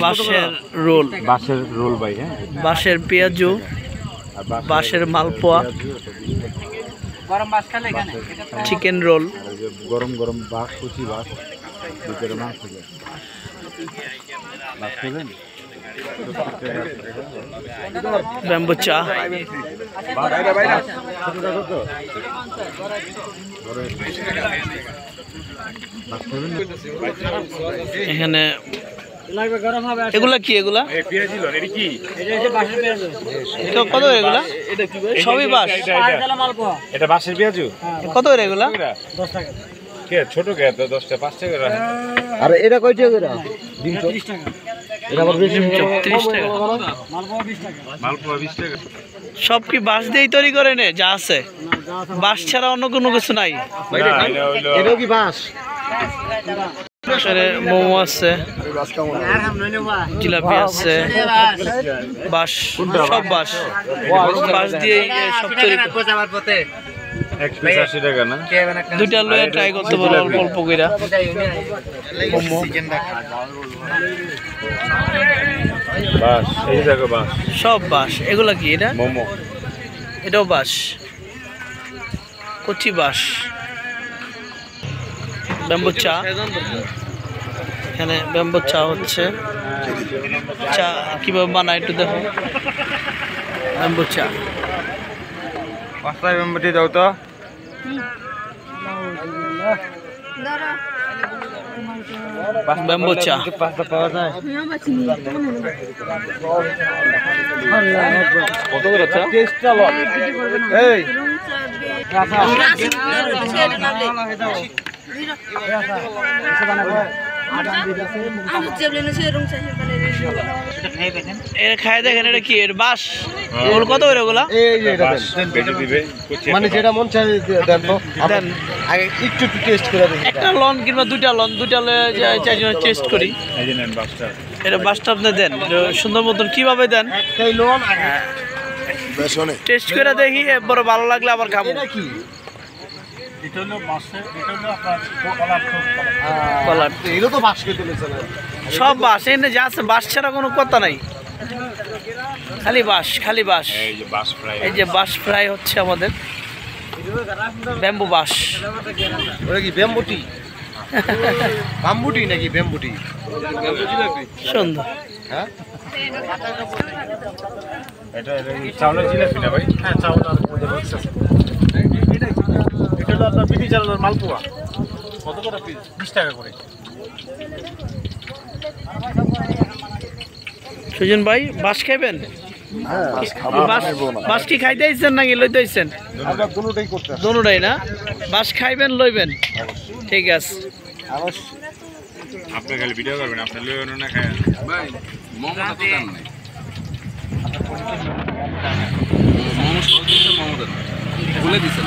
বাঁশের রোল, বাঁশের রোল ভাই, হ্যাঁ, বাঁশের পেঁয়াজু, বাঁশের মালপোয়া, চিকেন রোল, গরম গরম বাঁশ, কুচি বাঁশ, ভিতরে মাংস বাঁশ খাবেন, ব্যাম্বু চা, এখানে এগুলা কি? এগুলা কত করে? এগুলা সবই বাঁশ, এটা বাঁশের পেঁয়াজু। কত করে এগুলা? ছোট কে 10 টাকা 5 টাকা। আর এটা কয় টাকা করে? 30 টাকা। এটা আবার বেশি 30 টাকা। মালপোয়া 20 টাকা। সব কি বাঁশ দিয়েই তৈরি করে নে? যা আছে বাঁশ ছাড়া অন্য কোনো কিছু নাই? এটাও কি বাঁশ? মোমো আছে, জিলাপি আছে, বাঁশ, সব বাঁশ, বাঁশ দিয়ে সব তৈরি। এক পিস 80 টাকা না? দুইটা লয়ে ট্রাই করতে বলো, অল্প অল্প কইরা। মোমো, বাঁশ, এই দেখো বাঁশ, সব বাঁশ। এগুলা কি? এটা মোমো, এটাও বাঁশ, কচি বাঁশ। ব্যাম্বু চা, এখানে ব্যাম্বু চা হচ্ছে। চা কিভাবে বানায় একটু দেখো। ব্যাম্বু চা, পাঁচটা মেম্বারটি দাও তো। ব্যাম্বু চা, পাঁচটা পাওয়া যায়। কত করে চা? টেস্টটা লও। এই এর খাই দেখেন। এটা কি? এর বাঁশ। ওগুলো কত করে? ওগুলা এই যে এটা দিবে, মানে যেটা মন চায় দেন তো। দেন। আগে একটু টেস্ট করে দেখি। একটা লন কিংবা দুইটা লন, দুইটা চারজন টেস্ট করি। এই যে নেন বাঁশটা। এটা বাঁশটা আপনি দেন সুন্দর মতন। কিভাবে দেন? একটাই লোন বেশনে টেস্ট করে দেখি, বড় ভালো লাগলে আবার খাবো। এটা কি? এটা হলো বাঁশের, এটা হলো আপনার কলার। এগুলো তো বাঁশ কেটে নিছে না। সব বাঁশ। এনে যা আছে বাঁশ ছাড়া কোনো কথা নাই, খালি বাঁশ, খালি বাঁশ। এই যে বাঁশ ফ্রাই, এই যে বাঁশ ফ্রাই হচ্ছে আমাদের। ব্যাম্বু বাঁশ। ওটা কি ব্যাম্বুটি? বাম্বুটি নাকি ব্যাম্বুটি? সুন্দর। হ্যাঁ, এটা চাউলের জিলাপি না ভাই? হ্যাঁ, চাউলের মিক্স আছে। এটা হলো আপনার বিটি চাউলের মালপোয়া। কত করে পিস? 20 টাকা করে। সুজন ভাই, বাঁশ খাইবেন? বাঁশ কি খাইতে আইছেন নাকি লইতে আইছেন? আমরা দুটোটাই করতে আসি। দোনোটাই না? বাঁশ খাইবেন, লইবেন? ঠিক আছে। আপনি খালি ভিডিও করবেন, আপনি লই না খায় ভাই। মোমোটা তো দাম নাই। মোমো সব দিতে মোমো দেন, বলে দিছেন।